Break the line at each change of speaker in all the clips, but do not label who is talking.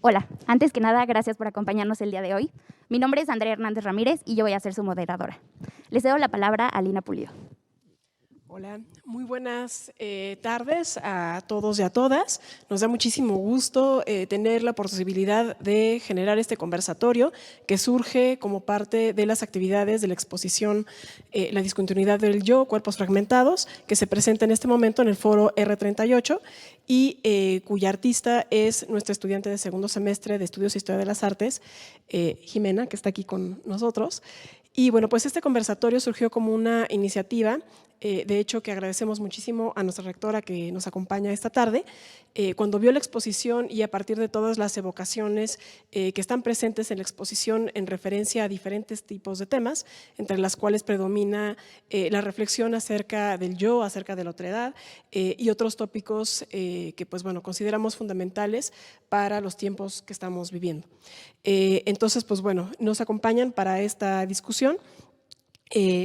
Hola, antes que nada, gracias por acompañarnos el día de hoy. Mi nombre es Andrea Hernández Ramírez y yo voy a ser su moderadora. Le cedo la palabra a Lina Pulido.
Hola, muy buenas tardes a todos y a todas. Nos da muchísimo gusto tener la posibilidad de generar este conversatorio que surge como parte de las actividades de la exposición La discontinuidad del yo, cuerpos fragmentados, que se presenta en este momento en el foro R38 y cuya artista es nuestra estudiante de segundo semestre de Estudios de Historia de las Artes, Jimena, que está aquí con nosotros. Y bueno, pues este conversatorio surgió como una iniciativa, de hecho que agradecemos muchísimo a nuestra rectora que nos acompaña esta tarde, cuando vio la exposición y a partir de todas las evocaciones que están presentes en la exposición en referencia a diferentes tipos de temas, entre las cuales predomina la reflexión acerca del yo, acerca de la otredad y otros tópicos que pues bueno, consideramos fundamentales para los tiempos que estamos viviendo. Entonces, pues bueno, nos acompañan para esta discusión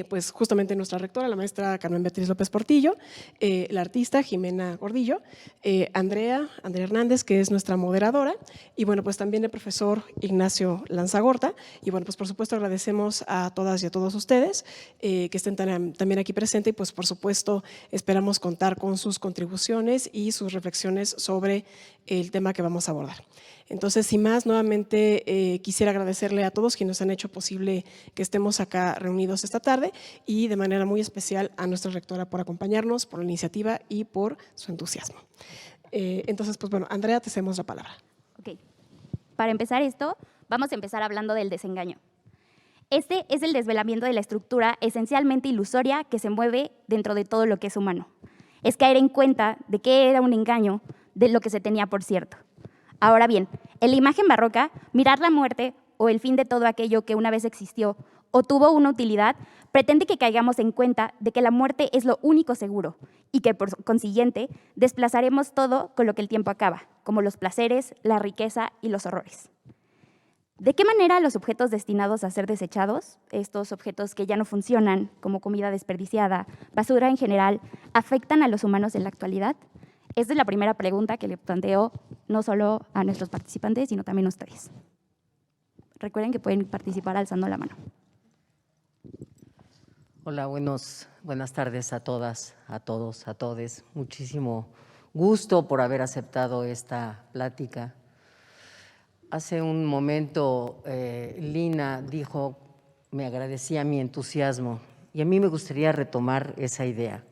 pues justamente nuestra rectora, la maestra Carmen Beatriz López Portillo, la artista Jimena Gordillo, Andrea Hernández, que es nuestra moderadora, y bueno, pues también el profesor Ignacio Lanzagorta, y bueno, pues por supuesto agradecemos a todas y a todos ustedes que estén también aquí presentes y pues por supuesto esperamos contar con sus contribuciones y sus reflexiones sobre el tema que vamos a abordar. Entonces, sin más, nuevamente quisiera agradecerle a todos quienes han hecho posible que estemos acá reunidos esta tarde y de manera muy especial a nuestra rectora por acompañarnos, por la iniciativa y por su entusiasmo. Entonces, pues bueno, Andrea, te cedemos la palabra.
Ok. Para empezar esto, vamos a empezar hablando del desengaño. Este es el desvelamiento de la estructura esencialmente ilusoria que se mueve dentro de todo lo que es humano. Es caer en cuenta de que era un engaño de lo que se tenía por cierto. Ahora bien, en la imagen barroca, mirar la muerte o el fin de todo aquello que una vez existió o tuvo una utilidad, pretende que caigamos en cuenta de que la muerte es lo único seguro y que, por consiguiente, desplazaremos todo con lo que el tiempo acaba, como los placeres, la riqueza y los horrores. ¿De qué manera los objetos destinados a ser desechados, estos objetos que ya no funcionan, como comida desperdiciada, basura en general, afectan a los humanos en la actualidad? Esta es la primera pregunta que le planteo no solo a nuestros participantes, sino también a ustedes. Recuerden que pueden participar alzando la mano.
Hola, buenas tardes a todas, a todos, a todes. Muchísimo gusto por haber aceptado esta plática. Hace un momento Lina dijo, me agradecía mi entusiasmo y a mí me gustaría retomar esa idea.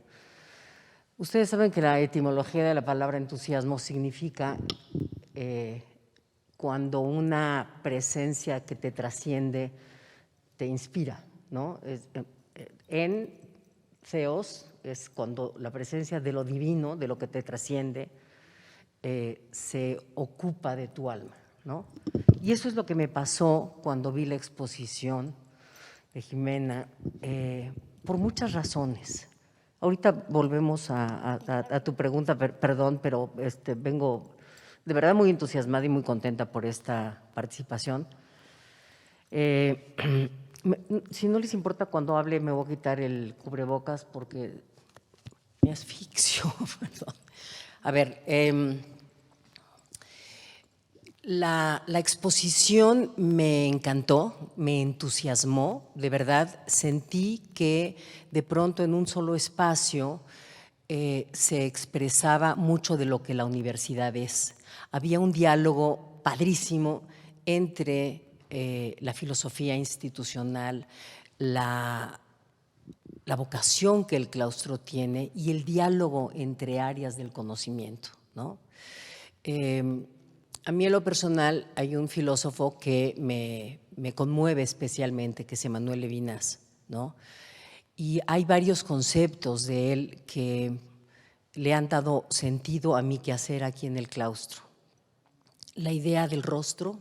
Ustedes saben que la etimología de la palabra entusiasmo significa cuando una presencia que te trasciende te inspira, ¿no? En Theos es cuando la presencia de lo divino, de lo que te trasciende, se ocupa de tu alma, ¿no? Y eso es lo que me pasó cuando vi la exposición de Jimena, por muchas razones. Ahorita volvemos a tu pregunta, perdón, pero vengo de verdad muy entusiasmada y muy contenta por esta participación. Si no les importa, cuando hable me voy a quitar el cubrebocas porque me asfixio. Perdón. A ver, la exposición me encantó, me entusiasmó, de verdad sentí que de pronto en un solo espacio se expresaba mucho de lo que la universidad es. Había un diálogo padrísimo entre la filosofía institucional, la vocación que el claustro tiene y el diálogo entre áreas del conocimiento, ¿no? A mí en lo personal hay un filósofo que me conmueve especialmente, que es Emmanuel Levinas, ¿no? Y hay varios conceptos de él que le han dado sentido a mi quehacer aquí en el claustro. La idea del rostro,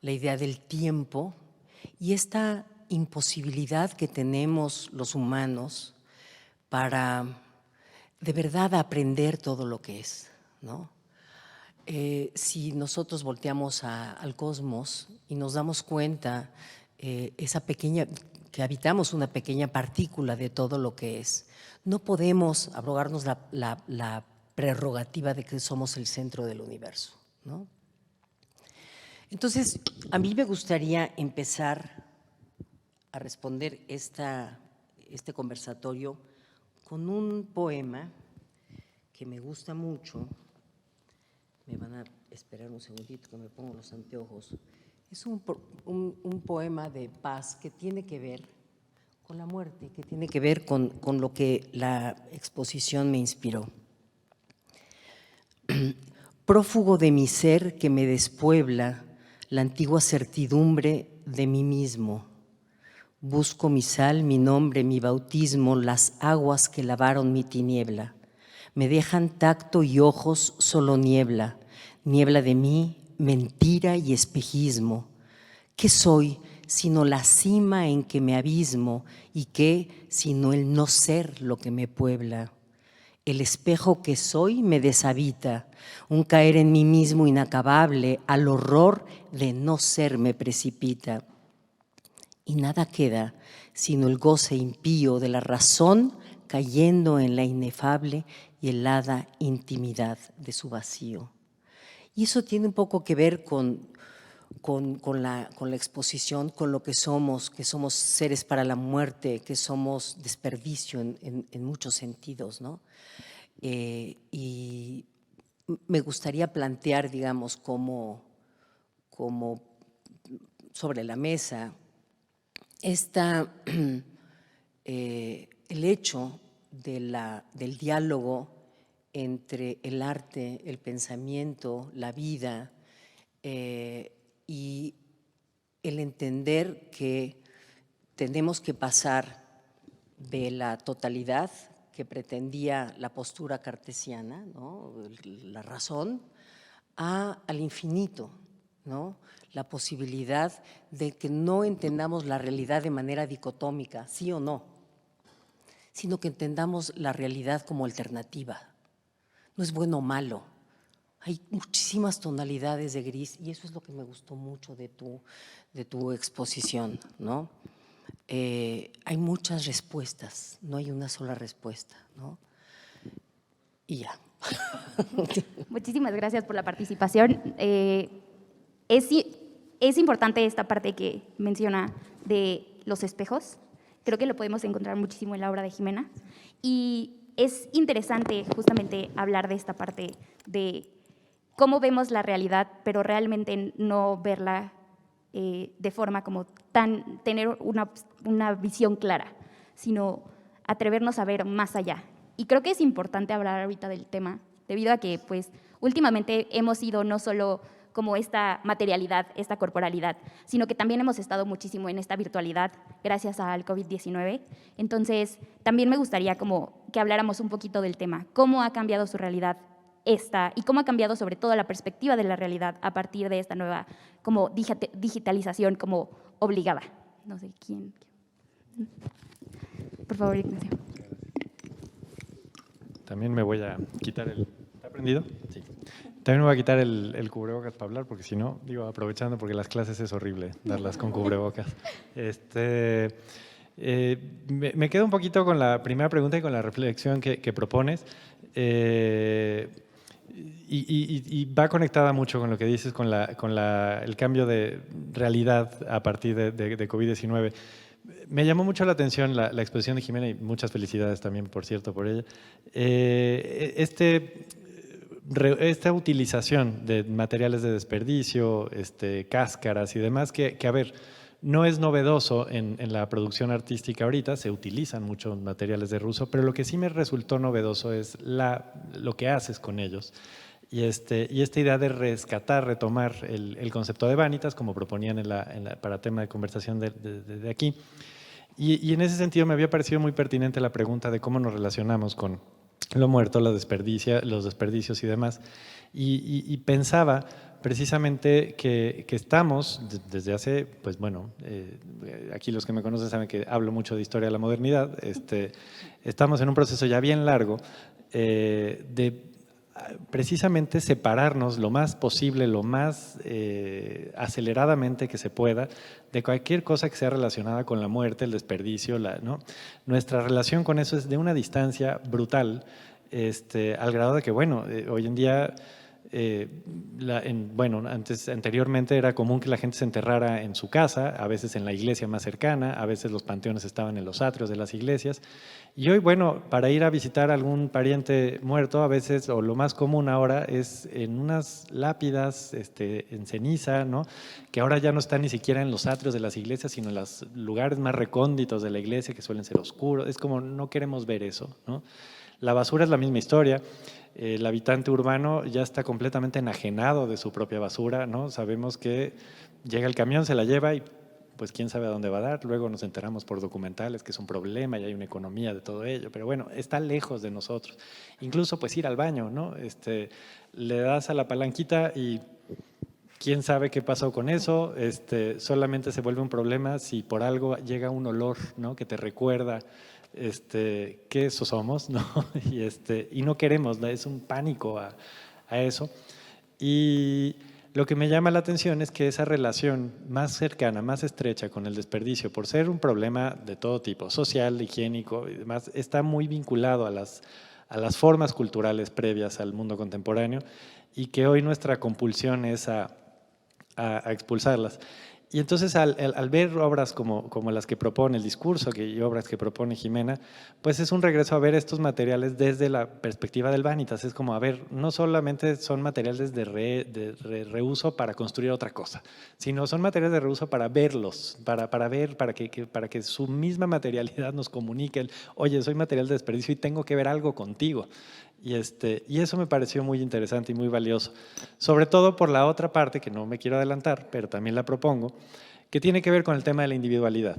la idea del tiempo y esta imposibilidad que tenemos los humanos para de verdad aprender todo lo que es, ¿no? Si nosotros volteamos al cosmos y nos damos cuenta que habitamos una pequeña partícula de todo lo que es, no podemos abrogarnos la prerrogativa de que somos el centro del universo, ¿no? Entonces, a mí me gustaría empezar a responder este conversatorio con un poema que me gusta mucho. Me van a esperar un segundito que me pongo los anteojos. Es un poema de paz que tiene que ver con la muerte, que tiene que ver con lo que la exposición me inspiró. Prófugo de mi ser que me despuebla la antigua certidumbre de mí mismo. Busco mi sal, mi nombre, mi bautismo, las aguas que lavaron mi tiniebla. Me dejan tacto y ojos solo niebla, niebla de mí, mentira y espejismo. ¿Qué soy sino la cima en que me abismo y qué sino el no ser lo que me puebla? El espejo que soy me deshabita, un caer en mí mismo inacabable, al horror de no ser me precipita. Y nada queda sino el goce impío de la razón cayendo en la inefable y helada intimidad de su vacío. Y eso tiene un poco que ver con la exposición, con lo que somos seres para la muerte, que somos desperdicio en muchos sentidos, ¿no? Y me gustaría plantear, digamos, como sobre la mesa el hecho del diálogo entre el arte, el pensamiento, la vida, y el entender que tenemos que pasar de la totalidad que pretendía la postura cartesiana, ¿no?, la razón, al infinito, ¿no?, la posibilidad de que no entendamos la realidad de manera dicotómica, sí o no, sino que entendamos la realidad como alternativa. No es bueno o malo, hay muchísimas tonalidades de gris y eso es lo que me gustó mucho de tu exposición, ¿no? Hay muchas respuestas, no hay una sola respuesta, ¿no? Y ya.
Muchísimas gracias por la participación. Es importante esta parte que menciona de los espejos. Creo que lo podemos encontrar muchísimo en la obra de Jimena. Y es interesante justamente hablar de esta parte de cómo vemos la realidad, pero realmente no verla de forma como tener una visión clara, sino atrevernos a ver más allá. Y creo que es importante hablar ahorita del tema, debido a que pues últimamente hemos sido no solo como esta materialidad, esta corporalidad, sino que también hemos estado muchísimo en esta virtualidad gracias al COVID-19. Entonces, también me gustaría como que habláramos un poquito del tema, cómo ha cambiado su realidad y cómo ha cambiado sobre todo la perspectiva de la realidad a partir de esta nueva como digitalización como obligada. No sé quién. Por favor, Ignacio.
También me voy a quitar el… ¿Está prendido? Sí. También me voy a quitar el cubrebocas para hablar, porque si no, digo, aprovechando, porque las clases es horrible darlas con cubrebocas. Me quedo un poquito con la primera pregunta y con la reflexión que propones. Y va conectada mucho con lo que dices, con el cambio de realidad a partir de COVID-19. Me llamó mucho la atención la exposición de Jimena y muchas felicidades también, por cierto, por ella. Esta utilización de materiales de desperdicio, cáscaras y demás, que a ver, no es novedoso en la producción artística ahorita, se utilizan muchos materiales de uso, pero lo que sí me resultó novedoso es lo que haces con ellos. Y esta idea de rescatar, retomar el concepto de vanitas, como proponían para tema de conversación de aquí. Y en ese sentido me había parecido muy pertinente la pregunta de cómo nos relacionamos con lo muerto, los desperdicios y demás. Y pensaba precisamente que estamos desde hace, pues bueno, aquí los que me conocen saben que hablo mucho de historia de la modernidad, estamos en un proceso ya bien largo de precisamente separarnos lo más posible, lo más aceleradamente que se pueda de cualquier cosa que sea relacionada con la muerte, el desperdicio, ¿no? Nuestra relación con eso es de una distancia brutal, al grado de que, bueno, hoy en día Bueno, anteriormente era común que la gente se enterrara en su casa, a veces en la iglesia más cercana, a veces los panteones estaban en los atrios de las iglesias. Y hoy, bueno, para ir a visitar a algún pariente muerto, a veces, o lo más común ahora, es en unas lápidas en ceniza, ¿no? Que ahora ya no están ni siquiera en los atrios de las iglesias, sino en los lugares más recónditos de la iglesia, que suelen ser oscuros. Es como, no queremos ver eso, ¿no? La basura es la misma historia. El habitante urbano ya está completamente enajenado de su propia basura, ¿no? Sabemos que llega el camión, se la lleva y pues quién sabe a dónde va a dar. Luego nos enteramos por documentales que es un problema y hay una economía de todo ello, pero bueno, está lejos de nosotros. Incluso pues ir al baño, ¿no? Le das a la palanquita y quién sabe qué pasó con eso. Solamente se vuelve un problema si por algo llega un olor, ¿no? Que te recuerda que eso somos, ¿no? Y no queremos, ¿no? Es un pánico a eso. Y lo que me llama la atención es que esa relación más cercana, más estrecha con el desperdicio, por ser un problema de todo tipo, social, higiénico y demás, está muy vinculado a las formas culturales previas al mundo contemporáneo y que hoy nuestra compulsión es a expulsarlas. Y entonces al ver obras como las que propone el discurso y obras que propone Jimena, pues es un regreso a ver estos materiales desde la perspectiva del Vanitas. Es como, a ver, no solamente son materiales de reuso para construir otra cosa, sino son materiales de reuso para verlos, para ver, para que su misma materialidad nos comunique, oye, soy material de desperdicio y tengo que ver algo contigo. Y eso me pareció muy interesante y muy valioso, sobre todo por la otra parte, que no me quiero adelantar, pero también la propongo, que tiene que ver con el tema de la individualidad.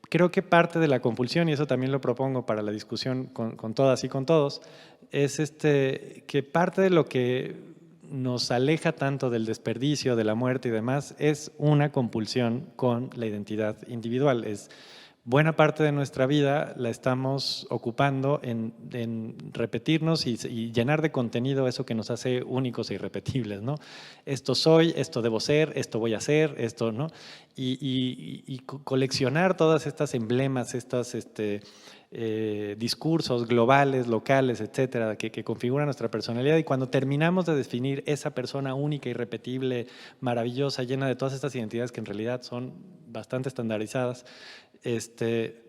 Creo que parte de la compulsión, y eso también lo propongo para la discusión con todas y con todos, es que parte de lo que nos aleja tanto del desperdicio, de la muerte y demás, es una compulsión con la identidad individual. Buena parte de nuestra vida la estamos ocupando en repetirnos y llenar de contenido eso que nos hace únicos e irrepetibles, ¿no? Esto soy, esto debo ser, esto voy a hacer, esto, ¿no? Y coleccionar todas estas emblemas, estos discursos globales, locales, etcétera, que configuran nuestra personalidad. Y cuando terminamos de definir esa persona única, irrepetible, maravillosa, llena de todas estas identidades que en realidad son bastante estandarizadas,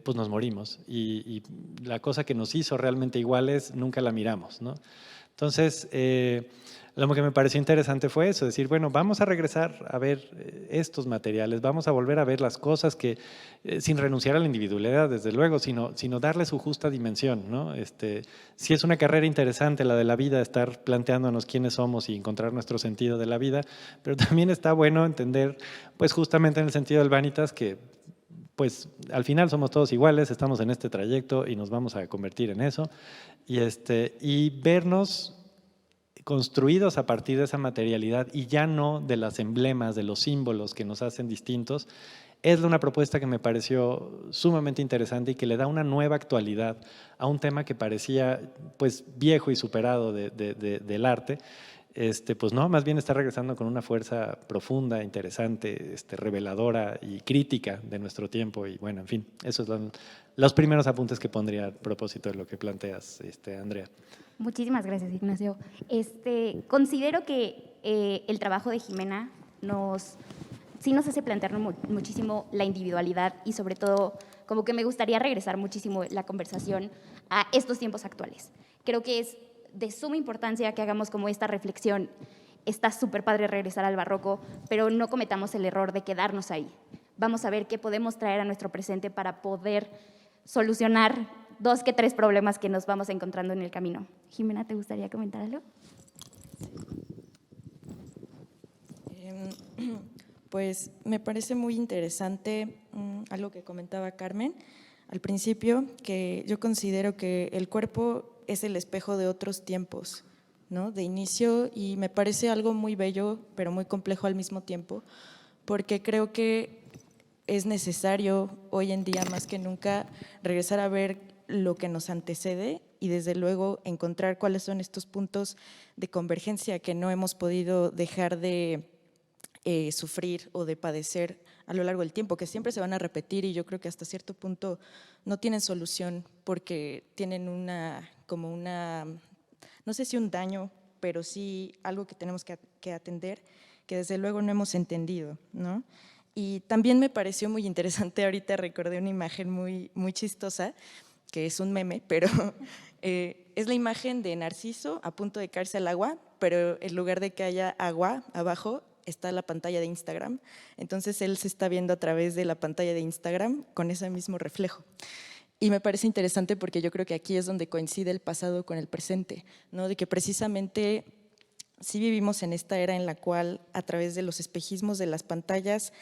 pues nos morimos y la cosa que nos hizo realmente iguales nunca la miramos, ¿no? Entonces, lo que me pareció interesante fue eso, decir, bueno, vamos a regresar a ver estos materiales, vamos a volver a ver las cosas que, sin renunciar a la individualidad, desde luego, sino darle su justa dimensión, ¿no? Si es una carrera interesante la de la vida, estar planteándonos quiénes somos y encontrar nuestro sentido de la vida, pero también está bueno entender, pues justamente en el sentido del Vanitas, que pues al final somos todos iguales, estamos en este trayecto y nos vamos a convertir en eso, y vernos construidos a partir de esa materialidad y ya no de los emblemas, de los símbolos que nos hacen distintos, es una propuesta que me pareció sumamente interesante y que le da una nueva actualidad a un tema que parecía pues viejo y superado del arte. Pues no, más bien está regresando con una fuerza profunda, interesante, reveladora y crítica de nuestro tiempo. Y bueno, en fin, esos son los primeros apuntes que pondría a propósito de lo que planteas, Andrea.
Muchísimas gracias, Ignacio. Considero que el trabajo de Jimena sí nos hace plantearnos muchísimo la individualidad y sobre todo como que me gustaría regresar muchísimo la conversación a estos tiempos actuales. Creo que es de suma importancia que hagamos como esta reflexión. Está súper padre regresar al barroco, pero no cometamos el error de quedarnos ahí. Vamos a ver qué podemos traer a nuestro presente para poder solucionar 2 que 3 problemas que nos vamos encontrando en el camino. Jimena, ¿te gustaría comentar algo?
Pues me parece muy interesante algo que comentaba Carmen al principio, que yo considero que el cuerpo es el espejo de otros tiempos, ¿no? De inicio, y me parece algo muy bello, pero muy complejo al mismo tiempo, porque creo que es necesario hoy en día más que nunca regresar a ver lo que nos antecede y desde luego encontrar cuáles son estos puntos de convergencia que no hemos podido dejar de sufrir o de padecer a lo largo del tiempo, que siempre se van a repetir y yo creo que hasta cierto punto no tienen solución porque tienen no sé si un daño pero sí algo que tenemos que atender, que desde luego no hemos entendido, ¿no? Y también me pareció muy interesante, ahorita recordé una imagen muy chistosa, que es un meme, pero es la imagen de Narciso a punto de caerse al agua, pero en lugar de que haya agua abajo, está la pantalla de Instagram. Entonces él se está viendo a través de la pantalla de Instagram con ese mismo reflejo. Y me parece interesante porque yo creo que aquí es donde coincide el pasado con el presente, ¿no? De que precisamente sí vivimos en esta era en la cual a través de los espejismos de las pantallas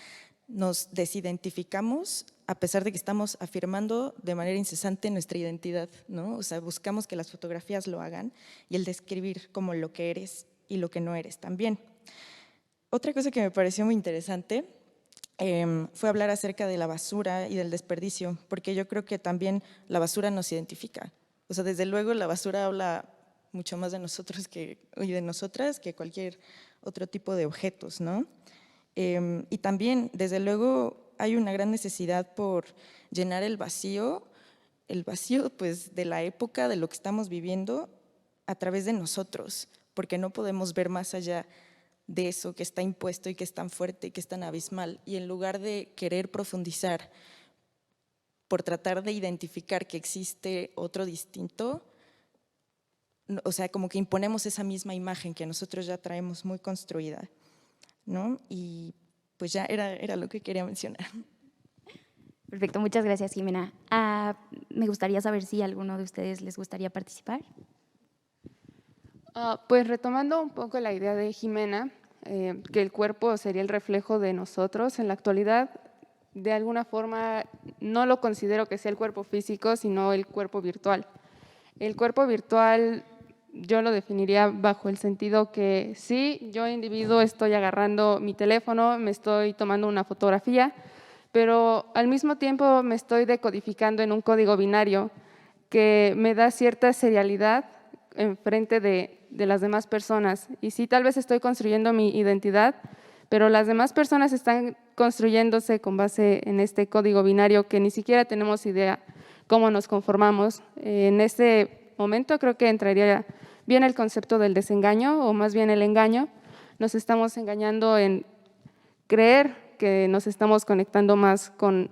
nos desidentificamos a pesar de que estamos afirmando de manera incesante nuestra identidad, ¿no? O sea, buscamos que las fotografías lo hagan y el describir como lo que eres y lo que no eres también. Otra cosa que me pareció muy interesante fue hablar acerca de la basura y del desperdicio, porque yo creo que también la basura nos identifica. O sea, desde luego la basura habla mucho más de nosotros y de nosotras que cualquier otro tipo de objetos, ¿no? Y también, desde luego, hay una gran necesidad por llenar el vacío pues, de la época, de lo que estamos viviendo, a través de nosotros, porque no podemos ver más allá de eso que está impuesto y que es tan fuerte y que es tan abismal. Y en lugar de querer profundizar por tratar de identificar que existe otro distinto, o sea, como que imponemos esa misma imagen que nosotros ya traemos muy construida, ¿no? Y pues ya era lo que quería mencionar.
Perfecto, muchas gracias, Jimena. Me gustaría saber si a alguno de ustedes les gustaría participar.
Pues retomando un poco la idea de Jimena, que el cuerpo sería el reflejo de nosotros, en la actualidad, de alguna forma, no lo considero que sea el cuerpo físico, sino el cuerpo virtual. El cuerpo virtual yo lo definiría bajo el sentido que sí, yo individuo estoy agarrando mi teléfono, me estoy tomando una fotografía, pero al mismo tiempo me estoy decodificando en un código binario que me da cierta serialidad en frente de las demás personas. Y sí, tal vez estoy construyendo mi identidad, pero las demás personas están construyéndose con base en este código binario que ni siquiera tenemos idea cómo nos conformamos. En este momento creo que entraría bien el concepto del desengaño, o más bien el engaño. Nos estamos engañando en creer que nos estamos conectando más con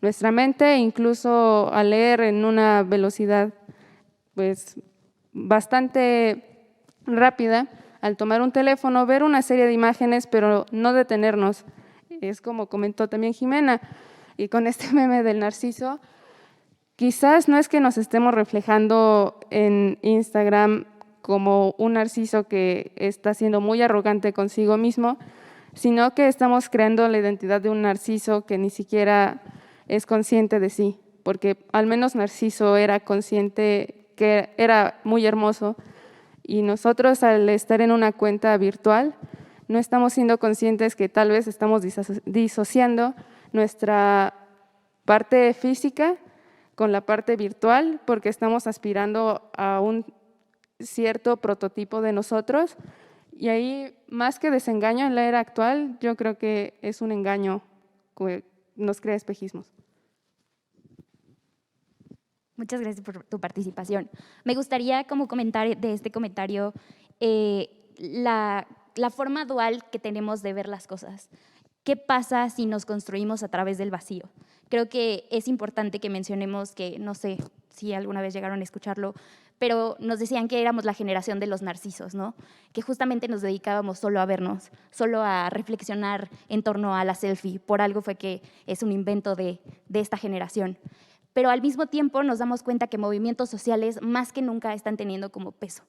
nuestra mente, incluso al leer en una velocidad pues bastante rápida, al tomar un teléfono, ver una serie de imágenes, pero no detenernos. Es como comentó también Jimena, y con este meme del narciso, quizás no es que nos estemos reflejando en Instagram como un narciso que está siendo muy arrogante consigo mismo, sino que estamos creando la identidad de un narciso que ni siquiera es consciente de sí, porque al menos Narciso era consciente que era muy hermoso, y nosotros al estar en una cuenta virtual no estamos siendo conscientes que tal vez estamos disociando nuestra parte física con la parte virtual, porque estamos aspirando a un cierto prototipo de nosotros, y ahí, más que desengaño en la era actual, yo creo que es un engaño que nos crea espejismos.
Muchas gracias por tu participación. Me gustaría como comentar de este comentario la forma dual que tenemos de ver las cosas. ¿Qué pasa si nos construimos a través del vacío? Creo que es importante que mencionemos que, no sé si alguna vez llegaron a escucharlo, pero nos decían que éramos la generación de los narcisos, ¿no? Que justamente nos dedicábamos solo a vernos, solo a reflexionar en torno a la selfie. Por algo fue que es un invento de esta generación. Pero al mismo tiempo nos damos cuenta que movimientos sociales más que nunca están teniendo como peso.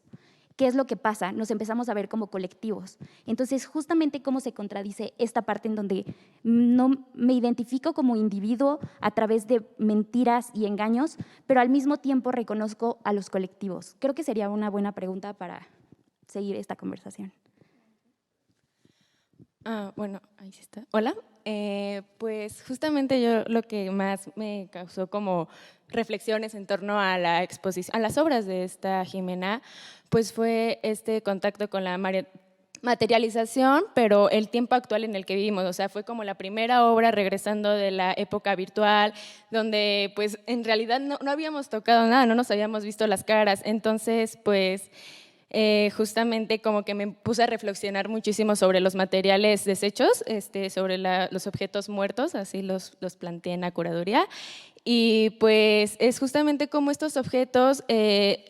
¿Qué es lo que pasa? Nos empezamos a ver como colectivos. Entonces, justamente cómo se contradice esta parte en donde no me identifico como individuo a través de mentiras y engaños, pero al mismo tiempo reconozco a los colectivos. Creo que sería una buena pregunta para seguir esta conversación.
Bueno, ahí sí está. Hola. Pues justamente yo lo que más me causó como reflexiones en torno a la exposición, a las obras de esta Jimena, pues fue este contacto con la materialización, pero el tiempo actual en el que vivimos. O sea, fue como la primera obra regresando de la época virtual, donde pues en realidad no habíamos tocado nada, no nos habíamos visto las caras. Entonces, pues justamente como que me puse a reflexionar muchísimo sobre los materiales desechos, sobre los objetos muertos, así los planteé en la curaduría. Y pues es justamente como estos objetos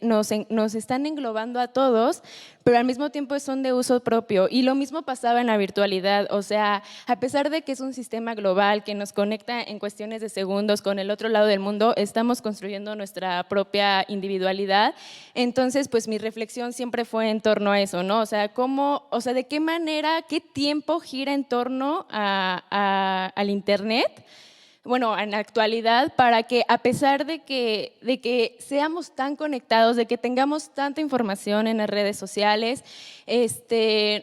nos están englobando a todos, pero al mismo tiempo son de uso propio. Y lo mismo pasaba en la virtualidad, o sea, a pesar de que es un sistema global que nos conecta en cuestiones de segundos con el otro lado del mundo, estamos construyendo nuestra propia individualidad. Entonces, pues mi reflexión siempre fue en torno a eso, ¿no? O sea, de qué manera, qué tiempo gira en torno al Internet, bueno, en la actualidad, para que a pesar de que seamos tan conectados, de que tengamos tanta información en las redes sociales,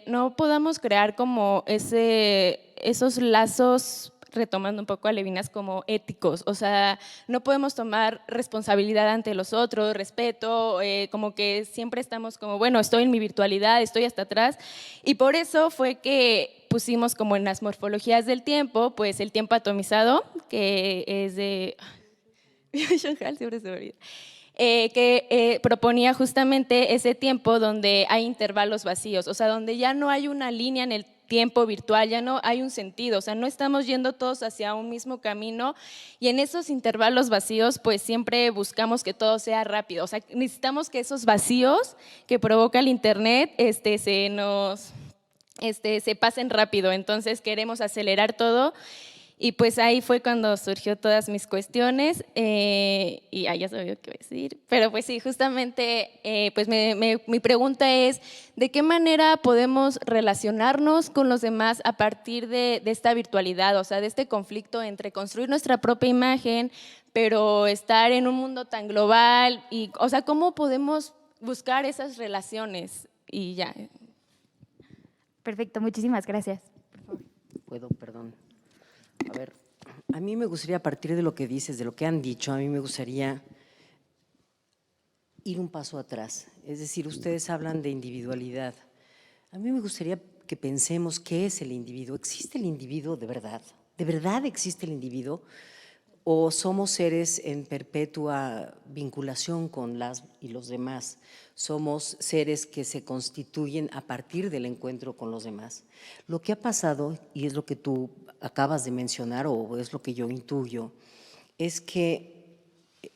no podamos crear como esos lazos, retomando un poco a Levinas, como éticos. O sea, no podemos tomar responsabilidad ante los otros, respeto, como que siempre estamos como, bueno, estoy en mi virtualidad, estoy hasta atrás. Y por eso fue que pusimos como en las morfologías del tiempo, pues el tiempo atomizado, que es de… siempre se me olvida. Que proponía justamente ese tiempo donde hay intervalos vacíos, o sea, donde ya no hay una línea en el tiempo virtual, ya no hay un sentido, o sea, no estamos yendo todos hacia un mismo camino, y en esos intervalos vacíos pues siempre buscamos que todo sea rápido, o sea, necesitamos que esos vacíos que provoca el Internet se pasen rápido, entonces queremos acelerar todo. Y pues ahí fue cuando surgió todas mis cuestiones y ya sabía qué iba a decir, pero pues sí, justamente pues mi pregunta es, ¿de qué manera podemos relacionarnos con los demás a partir de esta virtualidad? O sea, de este conflicto entre construir nuestra propia imagen, pero estar en un mundo tan global, y, o sea, ¿cómo podemos buscar esas relaciones? Y ya.
Perfecto, muchísimas gracias.
Perdón. A ver, a mí me gustaría, a partir de lo que dices, de lo que han dicho, a mí me gustaría ir un paso atrás. Es decir, ustedes hablan de individualidad. A mí me gustaría que pensemos qué es el individuo. ¿Existe el individuo de verdad? ¿De verdad existe el individuo? ¿O somos seres en perpetua vinculación con las y los demás? Somos seres que se constituyen a partir del encuentro con los demás. Lo que ha pasado, y es lo que tú acabas de mencionar, o es lo que yo intuyo, es que,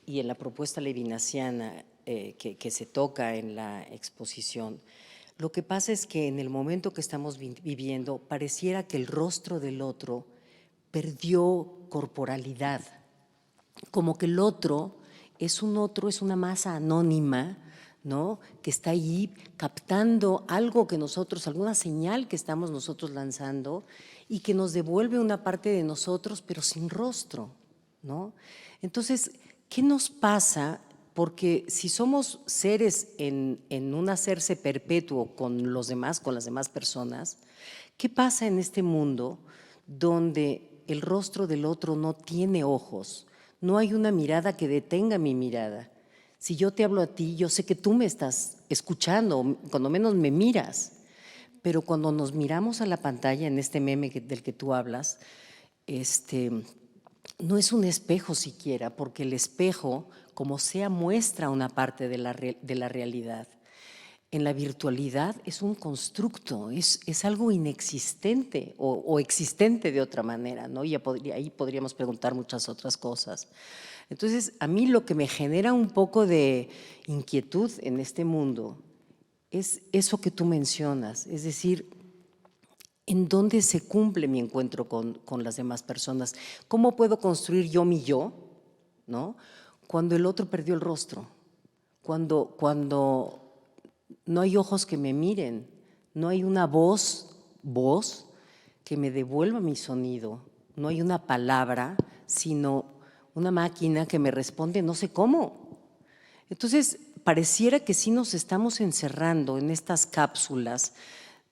y en la propuesta levinasiana que se toca en la exposición, lo que pasa es que en el momento que estamos viviendo, pareciera que el rostro del otro perdió corporalidad, como que el otro es una masa anónima, ¿no?, que está ahí captando algo que nosotros, alguna señal que estamos nosotros lanzando y que nos devuelve una parte de nosotros, pero sin rostro, ¿no? Entonces, ¿qué nos pasa? Porque si somos seres en un hacerse perpetuo con los demás, con las demás personas, ¿qué pasa en este mundo donde el rostro del otro no tiene ojos? No hay una mirada que detenga mi mirada. Si yo te hablo a ti, yo sé que tú me estás escuchando, cuando menos me miras, pero cuando nos miramos a la pantalla, en este meme del que tú hablas, no es un espejo siquiera, porque el espejo, como sea, muestra una parte de la realidad. En la virtualidad es un constructo, es algo inexistente o existente de otra manera, ¿no? Y ahí podríamos preguntar muchas otras cosas. Entonces, a mí lo que me genera un poco de inquietud en este mundo es eso que tú mencionas, es decir, ¿en dónde se cumple mi encuentro con las demás personas? ¿Cómo puedo construir yo mi yo, ¿no?, cuando el otro perdió el rostro? Cuando no hay ojos que me miren, no hay una voz que me devuelva mi sonido, no hay una palabra, sino una máquina que me responde no sé cómo. Entonces, pareciera que sí nos estamos encerrando en estas cápsulas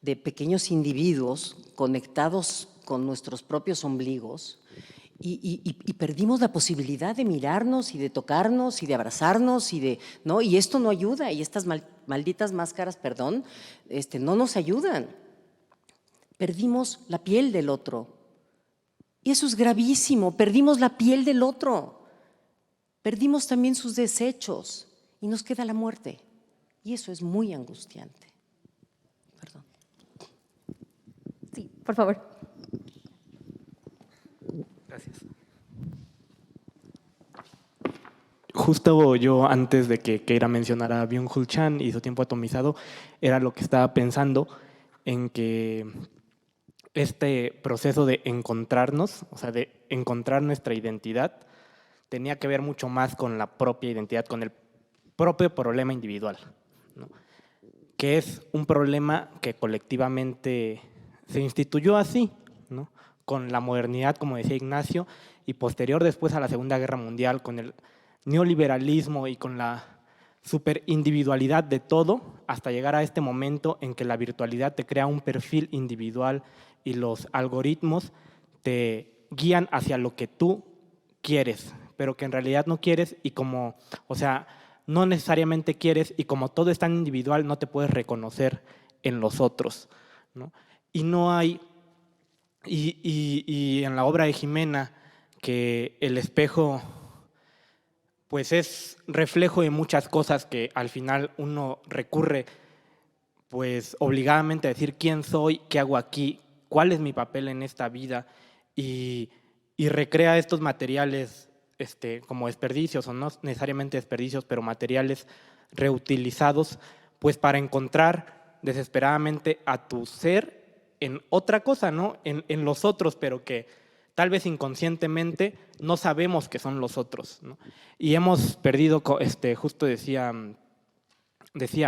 de pequeños individuos conectados con nuestros propios ombligos y perdimos la posibilidad de mirarnos y de tocarnos y de abrazarnos ¿no? Y esto no ayuda, y estas malditas máscaras, perdón, no nos ayudan. Perdimos la piel del otro. Y eso es gravísimo, perdimos la piel del otro, perdimos también sus desechos y nos queda la muerte. Y eso es muy angustiante. Perdón.
Sí, por favor.
Gracias. Justo yo, antes de que Keira mencionara a Byung-Chul Chan y su tiempo atomizado, era lo que estaba pensando en que este proceso de encontrarnos, o sea, de encontrar nuestra identidad, tenía que ver mucho más con la propia identidad, con el propio problema individual, ¿no? Que es un problema que colectivamente se instituyó así, ¿no? Con la modernidad, como decía Ignacio, y posterior después a la Segunda Guerra Mundial, con el neoliberalismo y con la superindividualidad de todo, hasta llegar a este momento en que la virtualidad te crea un perfil individual y los algoritmos te guían hacia lo que tú quieres, pero que en realidad no quieres y como, o sea, no necesariamente quieres y como todo es tan individual no te puedes reconocer en los otros, ¿no? Y no hay, y en la obra de Jimena, que el espejo pues es reflejo de muchas cosas que al final uno recurre pues obligadamente a decir quién soy, qué hago aquí, cuál es mi papel en esta vida y recrea estos materiales como desperdicios o no necesariamente desperdicios, pero materiales reutilizados pues para encontrar desesperadamente a tu ser en otra cosa, ¿no? En los otros, pero que tal vez inconscientemente no sabemos que son los otros, ¿no? Y hemos perdido, justo decía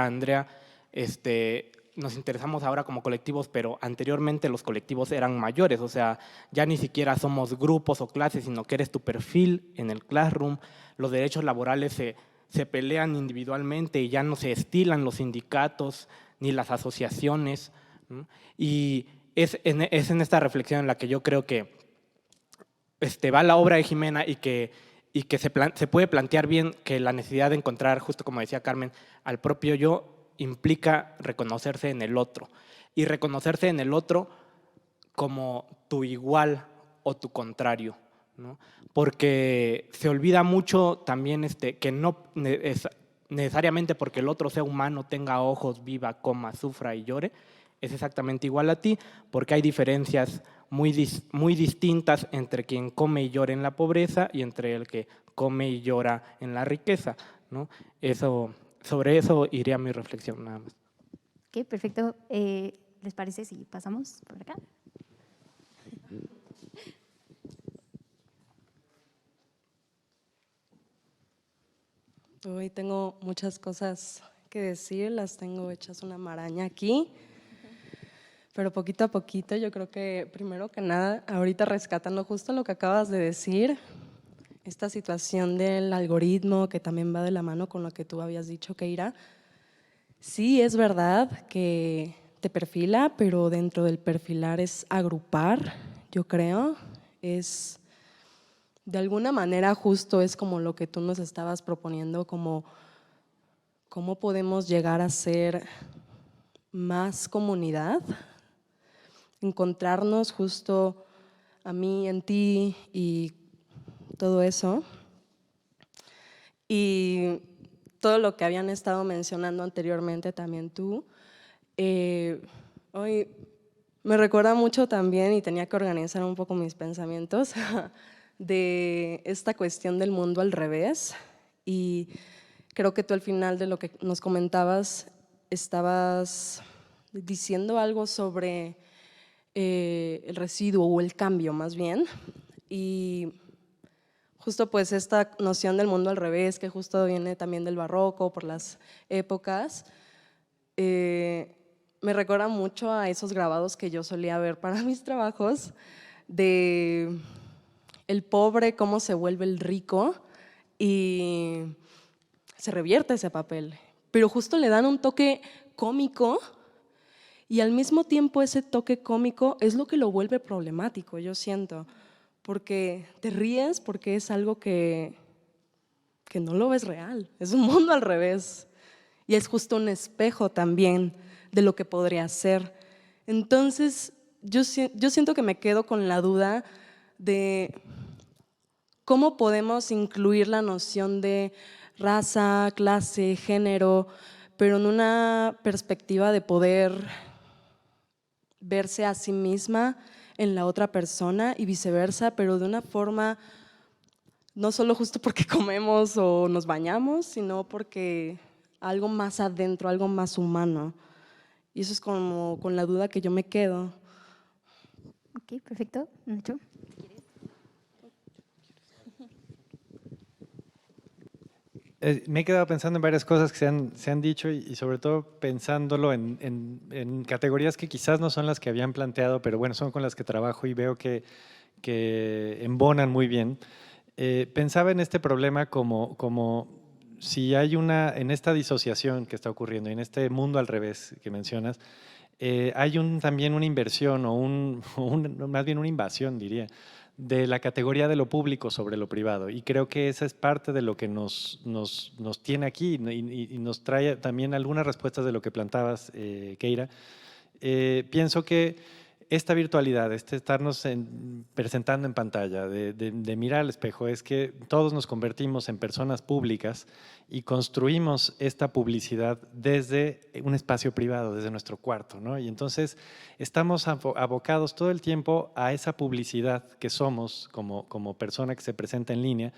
Andrea, nos interesamos ahora como colectivos, pero anteriormente los colectivos eran mayores, o sea, ya ni siquiera somos grupos o clases, sino que eres tu perfil en el classroom, los derechos laborales se pelean individualmente y ya no se estilan los sindicatos ni las asociaciones, ¿no? Y es en esta reflexión en la que yo creo que va la obra de Jimena y que se puede plantear bien que la necesidad de encontrar, justo como decía Carmen, al propio yo implica reconocerse en el otro y reconocerse en el otro como tu igual o tu contrario, ¿no? Porque se olvida mucho también que no es necesariamente porque el otro sea humano, tenga ojos, viva, coma, sufra y llore, es exactamente igual a ti, porque hay diferencias muy distintas entre quien come y llora en la pobreza y entre el que come y llora en la riqueza, ¿no? Sobre eso iría mi reflexión nada más.
Ok, perfecto. ¿Les parece si pasamos por acá?
Hoy tengo muchas cosas que decir, las tengo hechas una maraña aquí, pero poquito a poquito yo creo que primero que nada, ahorita rescatando justo lo que acabas de decir, esta situación del algoritmo que también va de la mano con lo que tú habías dicho, Keira, sí es verdad que te perfila, pero dentro del perfilar es agrupar, yo creo, es de alguna manera justo es como lo que tú nos estabas proponiendo, como cómo podemos llegar a ser más comunidad, encontrarnos justo a mí, en ti y todo eso. Y todo lo que habían estado mencionando anteriormente también tú, hoy me recuerda mucho también, y tenía que organizar un poco mis pensamientos, de esta cuestión del mundo al revés. Y creo que tú al final de lo que nos comentabas, estabas diciendo algo sobre el residuo o el cambio más bien. Y justo pues esta noción del mundo al revés, que justo viene también del barroco, por las épocas, me recuerda mucho a esos grabados que yo solía ver para mis trabajos, de el pobre cómo se vuelve el rico y se revierte ese papel, pero justo le dan un toque cómico y al mismo tiempo ese toque cómico es lo que lo vuelve problemático, yo siento, porque te ríes porque es algo que no lo ves real, es un mundo al revés y es justo un espejo también de lo que podría ser. Entonces yo siento que me quedo con la duda de cómo podemos incluir la noción de raza, clase, género, pero en una perspectiva de poder verse a sí misma en la otra persona y viceversa, pero de una forma no solo justo porque comemos o nos bañamos, sino porque algo más adentro, algo más humano. Y eso es como con la duda que yo me quedo.
Ok, perfecto. Nacho.
Me he quedado pensando en varias cosas que se han dicho y sobre todo pensándolo en categorías que quizás no son las que habían planteado, pero bueno, son con las que trabajo y veo que embonan muy bien. Pensaba en este problema como si hay en esta disociación que está ocurriendo, en este mundo al revés que mencionas, hay también una inversión más bien una invasión, diría, de la categoría de lo público sobre lo privado. Y creo que esa es parte de lo que nos tiene aquí y nos trae también algunas respuestas de lo que plantabas, Keira. Pienso que esta virtualidad, estarnos presentando en pantalla, de mirar al espejo, es que todos nos convertimos en personas públicas y construimos esta publicidad desde un espacio privado, desde nuestro cuarto, ¿no? Y entonces estamos abocados todo el tiempo a esa publicidad que somos como persona que se presenta en línea,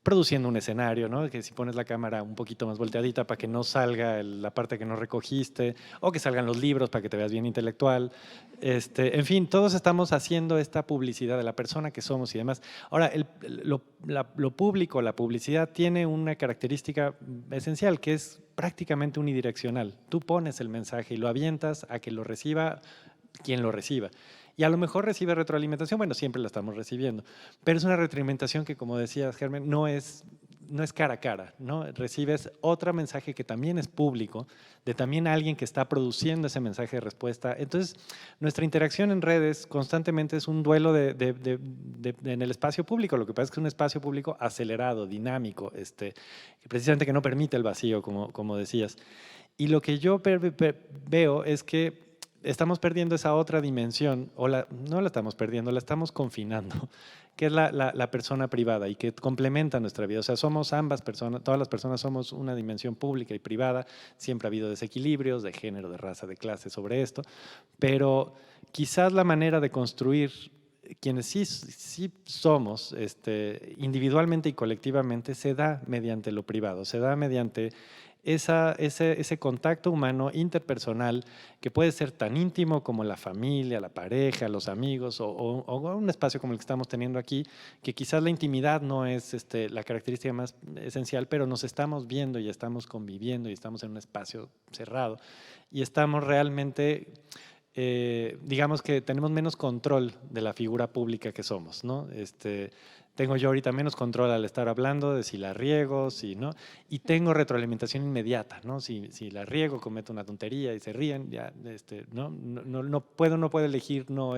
produciendo un escenario, ¿no? Que si pones la cámara un poquito más volteadita para que no salga la parte que no recogiste, o que salgan los libros para que te veas bien intelectual. En fin, todos estamos haciendo esta publicidad de la persona que somos y demás. Ahora, lo público, la publicidad, tiene una característica esencial, que es prácticamente unidireccional. Tú pones el mensaje y lo avientas a que lo reciba quien lo reciba. Y a lo mejor recibe retroalimentación, bueno, siempre la estamos recibiendo, pero es una retroalimentación que, como decías, Germen, no es cara a cara, ¿no? Recibes otro mensaje que también es público, de también alguien que está produciendo ese mensaje de respuesta. Entonces, nuestra interacción en redes constantemente es un duelo en el espacio público. Lo que pasa es que es un espacio público acelerado, dinámico, precisamente que no permite el vacío, como decías. Y lo que yo veo es que estamos perdiendo esa otra dimensión, no la estamos perdiendo, la estamos confinando, que es la persona privada y que complementa nuestra vida. O sea, somos ambas personas, todas las personas somos una dimensión pública y privada. Siempre ha habido desequilibrios de género, de raza, de clase sobre esto, pero quizás la manera de construir quienes sí somos individualmente y colectivamente se da mediante lo privado, se da mediante ese contacto humano interpersonal que puede ser tan íntimo como la familia, la pareja, los amigos o un espacio como el que estamos teniendo aquí, que quizás la intimidad no es la característica más esencial, pero nos estamos viendo y estamos conviviendo y estamos en un espacio cerrado y estamos realmente, digamos que tenemos menos control de la figura pública que somos, ¿no? Tengo yo ahorita menos control al estar hablando de si la riego, si no, y tengo retroalimentación inmediata, ¿no? Si la riego, cometo una tontería y se ríen, ya, no puedo elegir no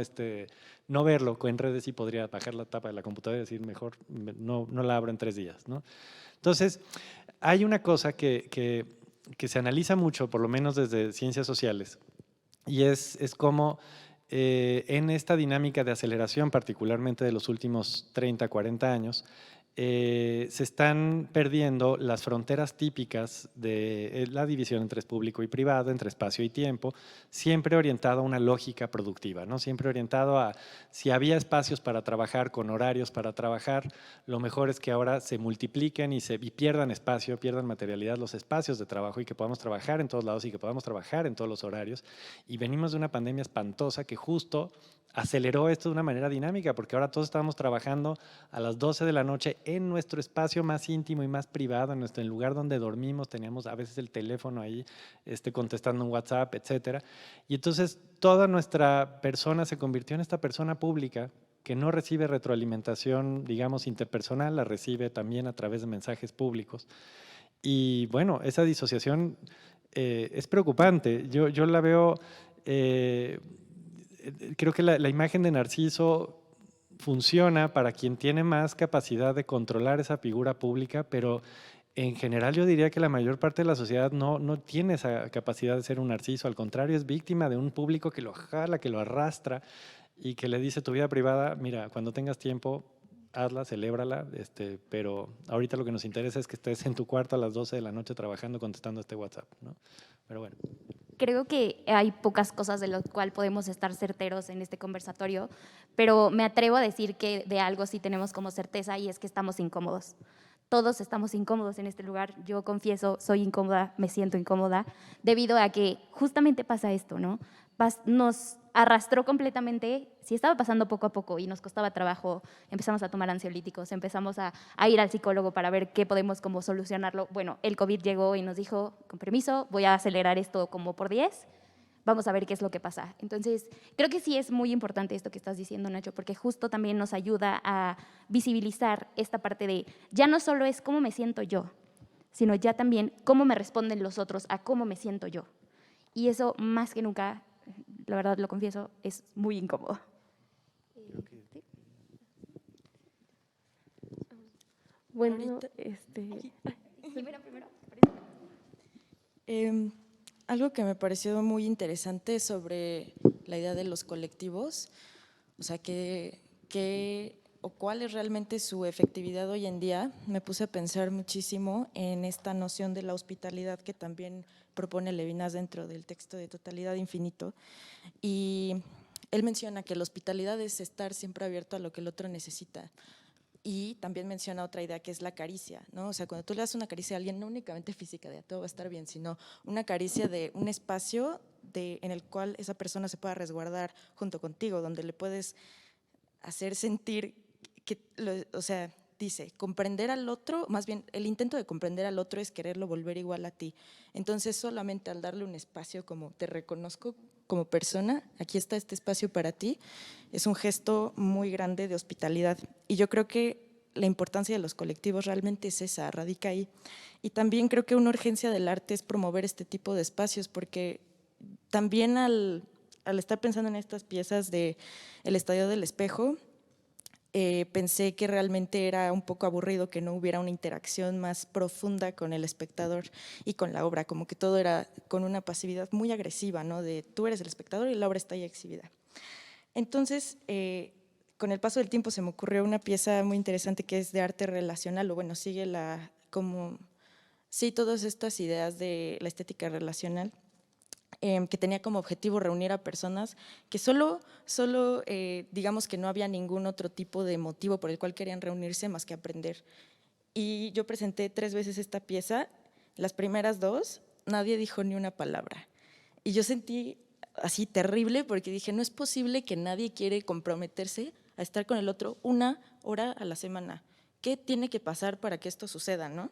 verlo. En redes sí podría bajar la tapa de la computadora y decir mejor no la abro en 3 días, ¿no? Entonces, hay una cosa que se analiza mucho, por lo menos desde ciencias sociales, y es cómo en esta dinámica de aceleración, particularmente de los últimos 30, 40 años, se están perdiendo las fronteras típicas de la división entre público y privado, entre espacio y tiempo, siempre orientado a una lógica productiva, ¿no? Siempre orientado a si había espacios para trabajar con horarios para trabajar, lo mejor es que ahora se multipliquen y pierdan espacio, pierdan materialidad los espacios de trabajo y que podamos trabajar en todos lados y que podamos trabajar en todos los horarios. Y venimos de una pandemia espantosa que justo aceleró esto de una manera dinámica, porque ahora todos estábamos trabajando a las 12 de la noche en nuestro espacio más íntimo y más privado, en el lugar donde dormimos, teníamos a veces el teléfono ahí contestando un WhatsApp, etcétera. Y entonces toda nuestra persona se convirtió en esta persona pública que no recibe retroalimentación, digamos, interpersonal, la recibe también a través de mensajes públicos. Y bueno, esa disociación es preocupante. Yo la veo... creo que la imagen de Narciso funciona para quien tiene más capacidad de controlar esa figura pública, pero en general yo diría que la mayor parte de la sociedad no tiene esa capacidad de ser un Narciso, al contrario, es víctima de un público que lo jala, que lo arrastra y que le dice tu vida privada, mira, cuando tengas tiempo hazla, celébrala, pero ahorita lo que nos interesa es que estés en tu cuarto a las 12 de la noche trabajando, contestando este WhatsApp, ¿no? Pero bueno.
Creo que hay pocas cosas de lo cual podemos estar certeros en este conversatorio, pero me atrevo a decir que de algo sí tenemos como certeza y es que estamos incómodos. Todos estamos incómodos en este lugar. Yo confieso, soy incómoda, me siento incómoda, debido a que justamente pasa esto, ¿no? Nos arrastró completamente, sí estaba pasando poco a poco y nos costaba trabajo, empezamos a tomar ansiolíticos, empezamos a ir al psicólogo para ver qué podemos como solucionarlo. Bueno, el COVID llegó y nos dijo, con permiso, voy a acelerar esto como por 10, vamos a ver qué es lo que pasa. Entonces, creo que sí es muy importante esto que estás diciendo, Nacho, porque justo también nos ayuda a visibilizar esta parte de, ya no solo es cómo me siento yo, sino ya también cómo me responden los otros a cómo me siento yo. Y eso, más que nunca, la verdad lo confieso, es muy incómodo.
Bueno,
Algo que me pareció muy interesante sobre la idea de los colectivos, o sea, o cuál es realmente su efectividad hoy en día, me puse a pensar muchísimo en esta noción de la hospitalidad que también propone Levinas dentro del texto de Totalidad Infinito. Y él menciona que la hospitalidad es estar siempre abierto a lo que el otro necesita. Y también menciona otra idea que es la caricia, ¿no? O sea, cuando tú le das una caricia a alguien, no únicamente física, de todo va a estar bien, sino una caricia de un espacio en el cual esa persona se pueda resguardar junto contigo, donde le puedes hacer sentir que, o sea, dice, comprender al otro, más bien el intento de comprender al otro es quererlo volver igual a ti. Entonces, solamente al darle un espacio como te reconozco como persona, aquí está este espacio para ti, es un gesto muy grande de hospitalidad. Y yo creo que la importancia de los colectivos realmente es esa, radica ahí. Y también creo que una urgencia del arte es promover este tipo de espacios, porque también al estar pensando en estas piezas de El Estadio del Espejo, pensé que realmente era un poco aburrido que no hubiera una interacción más profunda con el espectador y con la obra, como que todo era con una pasividad muy agresiva, ¿no? De tú eres el espectador y la obra está ahí exhibida. Entonces, con el paso del tiempo se me ocurrió una pieza muy interesante que es de arte relacional, o bueno, sigue todas estas ideas de la estética relacional, que tenía como objetivo reunir a personas que solo digamos que no había ningún otro tipo de motivo por el cual querían reunirse más que aprender. Y yo presenté 3 veces esta pieza, las primeras 2 nadie dijo ni una palabra. Y yo sentí así terrible porque dije, no es posible que nadie quiere comprometerse a estar con el otro 1 hora a la semana. ¿Qué tiene que pasar para que esto suceda, no?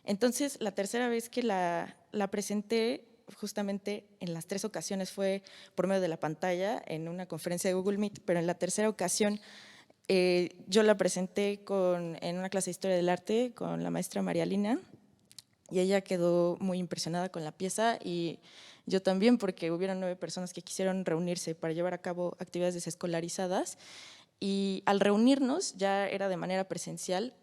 Entonces, la tercera vez que la presenté, justamente en las 3 ocasiones fue por medio de la pantalla en una conferencia de Google Meet, pero en la tercera ocasión yo la presenté en una clase de Historia del Arte con la maestra María Lina y ella quedó muy impresionada con la pieza y yo también, porque hubieron 9 personas que quisieron reunirse para llevar a cabo actividades desescolarizadas y al reunirnos ya era de manera presencial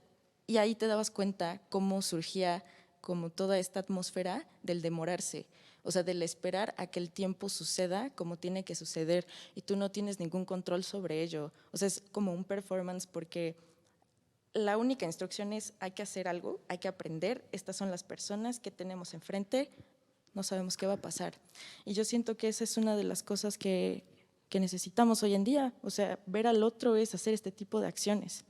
y ahí te dabas cuenta cómo surgía como toda esta atmósfera del demorarse, o sea, del esperar a que el tiempo suceda como tiene que suceder y tú no tienes ningún control sobre ello. O sea, es como un performance porque la única instrucción es hay que hacer algo, hay que aprender, estas son las personas que tenemos enfrente, no sabemos qué va a pasar. Y yo siento que esa es una de las cosas que necesitamos hoy en día, o sea, ver al otro es hacer este tipo de acciones.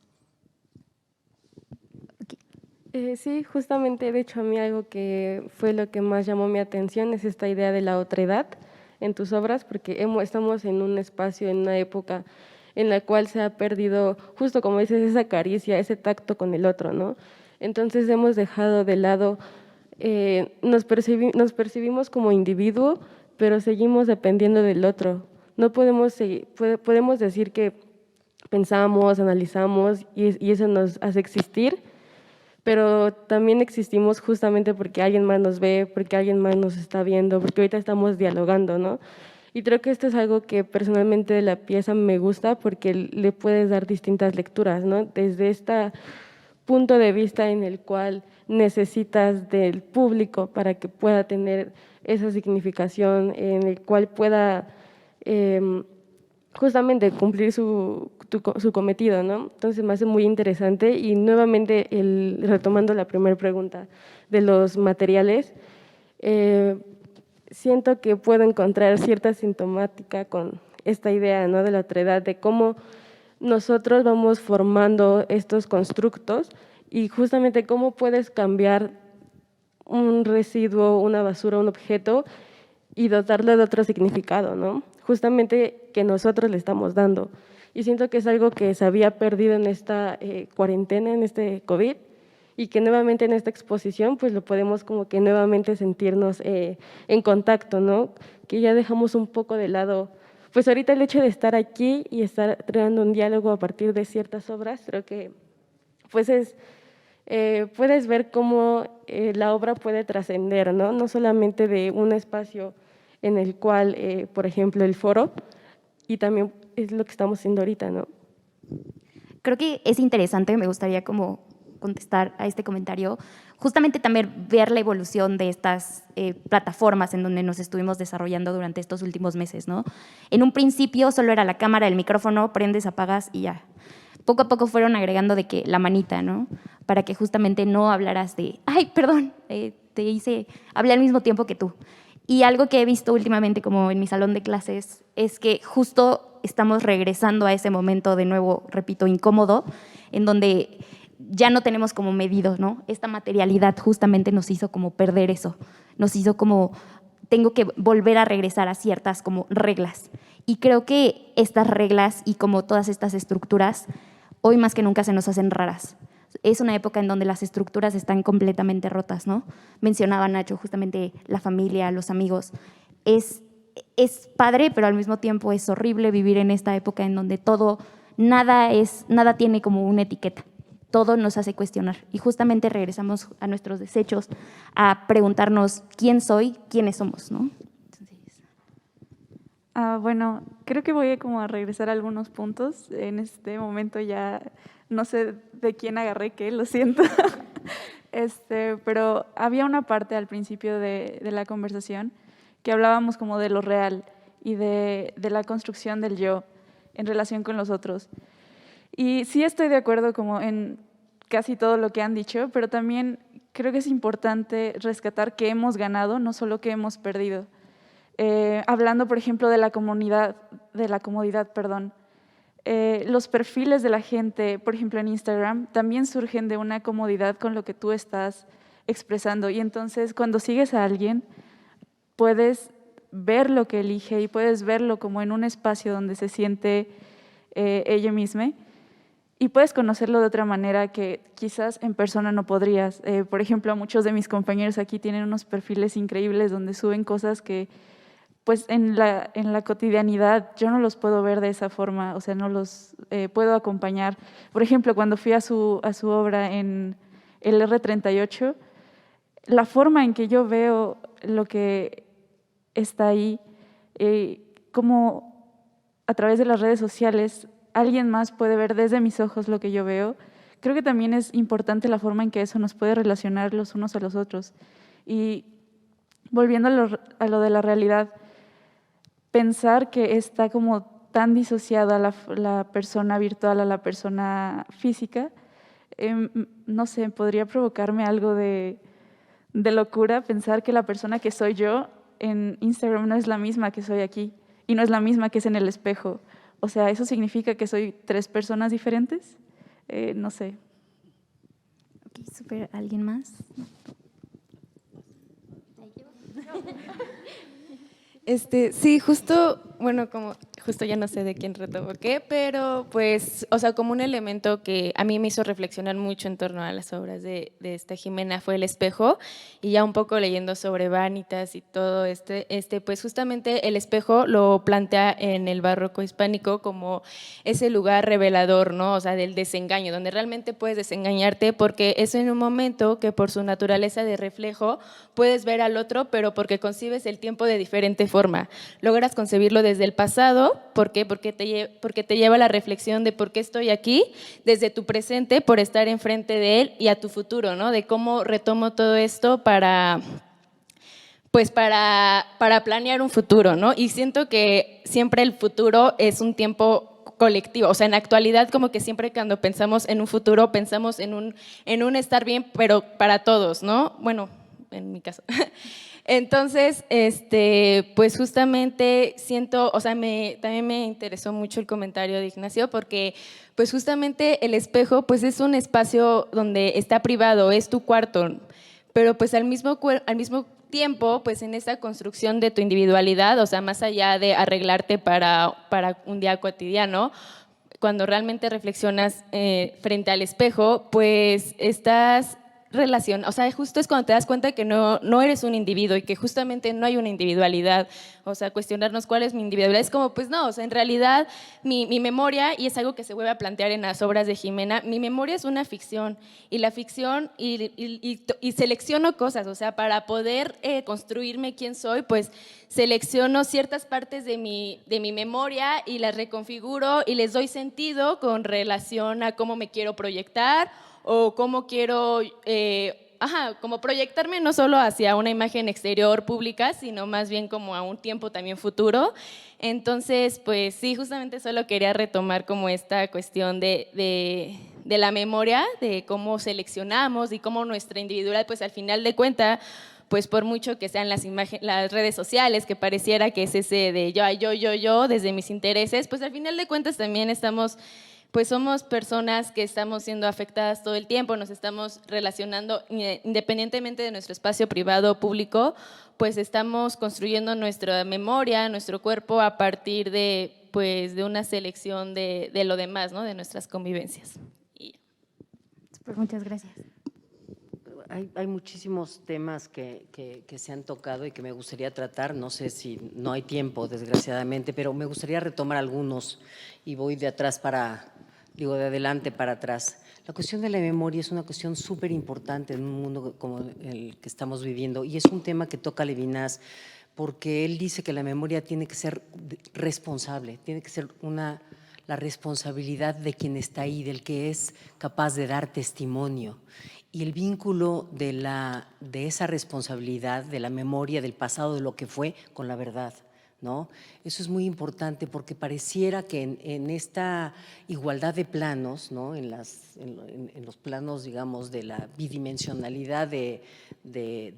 Sí, justamente, de hecho, a mí algo que fue lo que más llamó mi atención es esta idea de la otredad en tus obras, porque estamos en un espacio, en una época en la cual se ha perdido, justo como dices, esa caricia, ese tacto con el otro, ¿no? Entonces hemos dejado de lado, nos percibimos como individuo, pero seguimos dependiendo del otro. No podemos decir que pensamos, analizamos y eso nos hace existir, pero también existimos justamente porque alguien más nos ve, porque alguien más nos está viendo, porque ahorita estamos dialogando, ¿no? Y creo que esto es algo que personalmente de la pieza me gusta porque le puedes dar distintas lecturas, ¿no? Desde este punto de vista en el cual necesitas del público para que pueda tener esa significación, en el cual pueda justamente cumplir su cometido, ¿no? Entonces me hace muy interesante y nuevamente retomando la primera pregunta de los materiales, siento que puedo encontrar cierta sintomática con esta idea, ¿no?, de la otredad, de cómo nosotros vamos formando estos constructos y justamente cómo puedes cambiar un residuo, una basura, un objeto y dotarle de otro significado, ¿no? Justamente que nosotros le estamos dando. Y siento que es algo que se había perdido en esta cuarentena, en este COVID, y que nuevamente en esta exposición pues lo podemos como que nuevamente sentirnos en contacto, ¿no? Que ya dejamos un poco de lado, pues ahorita el hecho de estar aquí y estar creando un diálogo a partir de ciertas obras, creo que pues puedes ver cómo la obra puede trascender, ¿no? No solamente de un espacio en el cual, por ejemplo, el foro, y también es lo que estamos haciendo ahorita, ¿no?
Creo que es interesante, me gustaría como contestar a este comentario, justamente también ver la evolución de estas plataformas en donde nos estuvimos desarrollando durante estos últimos meses, ¿no? En un principio solo era la cámara, el micrófono, prendes, apagas y ya. Poco a poco fueron agregando de que la manita, ¿no? Para que justamente no hablaras de, ay, perdón, hablé al mismo tiempo que tú. Y algo que he visto últimamente como en mi salón de clases es que justo estamos regresando a ese momento de nuevo, repito, incómodo, en donde ya no tenemos como medido, ¿no? Esta materialidad justamente nos hizo como perder eso, nos hizo como, tengo que volver a regresar a ciertas como reglas. Y creo que estas reglas y como todas estas estructuras, hoy más que nunca se nos hacen raras. Es una época en donde las estructuras están completamente rotas, ¿no? Mencionaba Nacho justamente la familia, los amigos. Es padre, pero al mismo tiempo es horrible vivir en esta época en donde nada tiene como una etiqueta. Todo nos hace cuestionar. Y justamente regresamos a nuestros desechos, a preguntarnos quién soy, quiénes somos, ¿no?
Bueno, creo que voy como a regresar a algunos puntos. En este momento ya no sé de quién agarré qué, lo siento. Pero había una parte al principio de la conversación que hablábamos como de lo real y de la construcción del yo en relación con los otros. Y sí estoy de acuerdo como en casi todo lo que han dicho, pero también creo que es importante rescatar que hemos ganado, no solo que hemos perdido. Hablando, por ejemplo, de la comodidad, los perfiles de la gente, por ejemplo, en Instagram, también surgen de una comodidad con lo que tú estás expresando. Y entonces, cuando sigues a alguien, puedes ver lo que elige y puedes verlo como en un espacio donde se siente ella misma y puedes conocerlo de otra manera que quizás en persona no podrías. Por ejemplo, muchos de mis compañeros aquí tienen unos perfiles increíbles donde suben cosas que pues en la cotidianidad yo no los puedo ver de esa forma, o sea, no los puedo acompañar. Por ejemplo, cuando fui a su obra en el R38, la forma en que yo veo lo que está ahí, como a través de las redes sociales alguien más puede ver desde mis ojos lo que yo veo, creo que también es importante la forma en que eso nos puede relacionar los unos a los otros. Y volviendo a lo de la realidad, pensar que está como tan disociada la persona virtual a la persona física, no sé, podría provocarme algo de locura pensar que la persona que soy yo en Instagram no es la misma que soy aquí y no es la misma que es en el espejo. O sea, ¿eso significa que soy 3 personas diferentes? No sé.
Ok, súper. ¿Alguien más?
Sí, justo, bueno, como justo ya no sé de quién retomo qué, pero pues, o sea, como un elemento que a mí me hizo reflexionar mucho en torno a las obras de esta Jimena fue el espejo, y ya un poco leyendo sobre Vanitas y todo pues justamente el espejo lo plantea en el barroco hispánico como ese lugar revelador, ¿no? O sea, del desengaño, donde realmente puedes desengañarte porque es en un momento que por su naturaleza de reflejo puedes ver al otro, pero porque concibes el tiempo de diferente forma. Logras concebirlo desde el pasado. ¿Por qué? Porque te lleva a la reflexión de por qué estoy aquí, desde tu presente, por estar enfrente de él, y a tu futuro, ¿no? De cómo retomo todo esto para pues para planear un futuro, ¿no? Y siento que siempre el futuro es un tiempo colectivo, o sea, en la actualidad como que siempre cuando pensamos en un futuro pensamos en un estar bien, pero para todos, ¿no? Bueno, en mi caso. Entonces, pues justamente siento, o sea, también me interesó mucho el comentario de Ignacio porque pues justamente el espejo pues es un espacio donde está privado, es tu cuarto, pero pues al mismo tiempo, pues en esta construcción de tu individualidad, o sea, más allá de arreglarte para un día cotidiano, cuando realmente reflexionas frente al espejo, pues estás o sea, justo es cuando te das cuenta que no eres un individuo y que justamente no hay una individualidad, o sea, cuestionarnos cuál es mi individualidad, es como, pues no, o sea, en realidad mi memoria, y es algo que se vuelve a plantear en las obras de Jimena, mi memoria es una ficción, y la ficción, y selecciono cosas, o sea, para poder construirme quién soy, pues selecciono ciertas partes de mi memoria y las reconfiguro y les doy sentido con relación a cómo me quiero proyectar o cómo quiero, como proyectarme no solo hacia una imagen exterior pública, sino más bien como a un tiempo también futuro. Entonces, pues sí, justamente solo quería retomar como esta cuestión de la memoria, de cómo seleccionamos y cómo nuestra individualidad, pues al final de cuentas, pues por mucho que sean las redes sociales, que pareciera que es ese de yo, desde mis intereses, pues al final de cuentas también pues somos personas que estamos siendo afectadas todo el tiempo, nos estamos relacionando independientemente de nuestro espacio privado o público, pues estamos construyendo nuestra memoria, nuestro cuerpo a partir pues, de una selección de lo demás, ¿no? De nuestras convivencias.
Pues muchas gracias.
Hay muchísimos temas que se han tocado y que me gustaría tratar, no sé si no hay tiempo, desgraciadamente, pero me gustaría retomar algunos y voy de adelante para atrás. La cuestión de la memoria es una cuestión súper importante en un mundo como el que estamos viviendo y es un tema que toca Levinas porque él dice que la memoria tiene que ser responsable, tiene que ser la responsabilidad de quien está ahí, del que es capaz de dar testimonio. Y el vínculo de esa responsabilidad, de la memoria, del pasado, de lo que fue, con la verdad, ¿no? Eso es muy importante porque pareciera que en esta igualdad de planos, ¿no? en los planos, digamos, de la bidimensionalidad de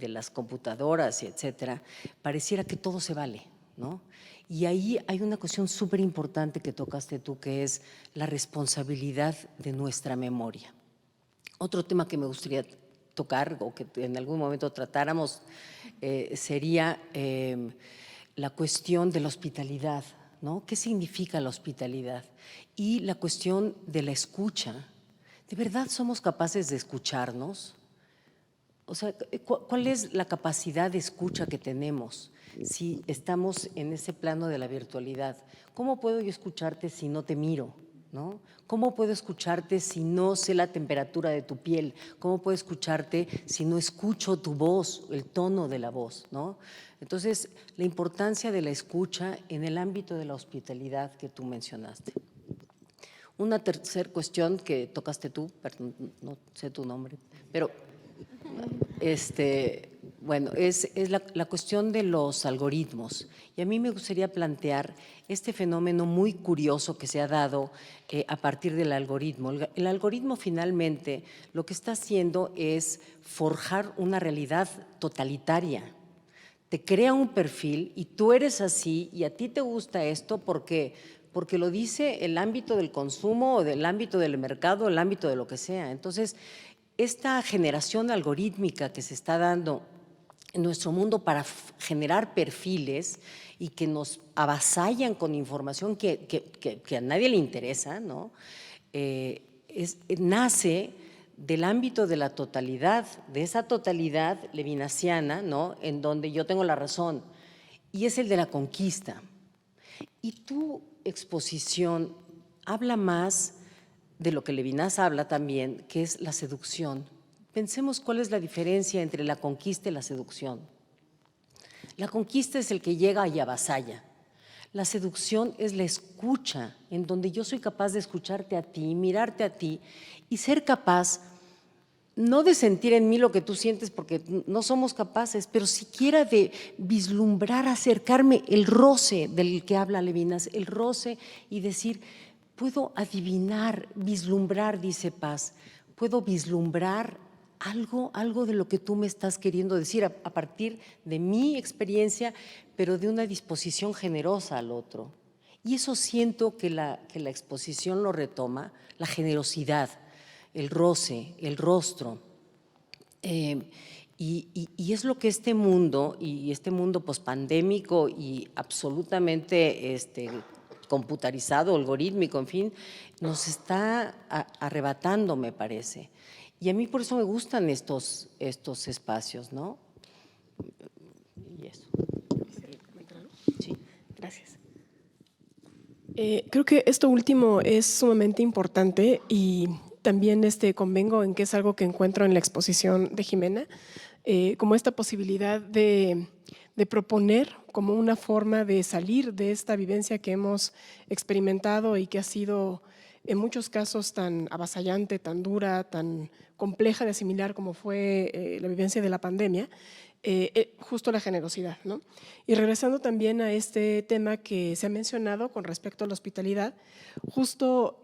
las computadoras, etcétera, pareciera que todo se vale, ¿no? Y ahí hay una cuestión súper importante que tocaste tú, que es la responsabilidad de nuestra memoria. Otro tema que me gustaría tocar o que en algún momento tratáramos sería la cuestión de la hospitalidad, ¿no? ¿Qué significa la hospitalidad? Y la cuestión de la escucha. ¿De verdad somos capaces de escucharnos? O sea, ¿cuál es la capacidad de escucha que tenemos si estamos en ese plano de la virtualidad? ¿Cómo puedo yo escucharte si no te miro? ¿No? ¿Cómo puedo escucharte si no sé la temperatura de tu piel? ¿Cómo puedo escucharte si no escucho tu voz, el tono de la voz? ¿No? Entonces, la importancia de la escucha en el ámbito de la hospitalidad que tú mencionaste. Una tercera cuestión que tocaste tú, perdón, no sé tu nombre, pero bueno, es la cuestión de los algoritmos. Y a mí me gustaría plantear este fenómeno muy curioso que se ha dado a partir del algoritmo. El algoritmo finalmente lo que está haciendo es forjar una realidad totalitaria. Te crea un perfil y tú eres así y a ti te gusta esto porque lo dice el ámbito del consumo o del ámbito del mercado, el ámbito de lo que sea. Entonces, esta generación algorítmica que se está dando en nuestro mundo para generar perfiles y que nos avasallan con información que a nadie le interesa, ¿no? Nace del ámbito de la totalidad, de esa totalidad levinasiana, ¿no? En donde yo tengo la razón, y es el de la conquista. Y tu exposición habla más de lo que Levinas habla también, que es la seducción. Pensemos cuál es la diferencia entre la conquista y la seducción. La conquista es el que llega y avasalla. La seducción es la escucha, en donde yo soy capaz de escucharte a ti, mirarte a ti y ser capaz no de sentir en mí lo que tú sientes, porque no somos capaces, pero siquiera de vislumbrar, acercarme, el roce del que habla Levinas, el roce, y decir, puedo adivinar, vislumbrar, dice Paz, puedo vislumbrar algo de lo que tú me estás queriendo decir a partir de mi experiencia, pero de una disposición generosa al otro. Y eso siento que la exposición lo retoma, la generosidad, el roce, el rostro. Y es lo que este mundo pospandémico y absolutamente computarizado, algorítmico, en fin, nos está arrebatando, me parece. Y a mí por eso me gustan estos espacios, ¿no? Y eso. Sí.
Gracias. Creo que esto último es sumamente importante y también convengo en que es algo que encuentro en la exposición de Jimena, como esta posibilidad de proponer como una forma de salir de esta vivencia que hemos experimentado y que ha sido en muchos casos tan avasallante, tan dura, tan compleja de asimilar como fue la vivencia de la pandemia, justo la generosidad, ¿no? Y regresando también a este tema que se ha mencionado con respecto a la hospitalidad, justo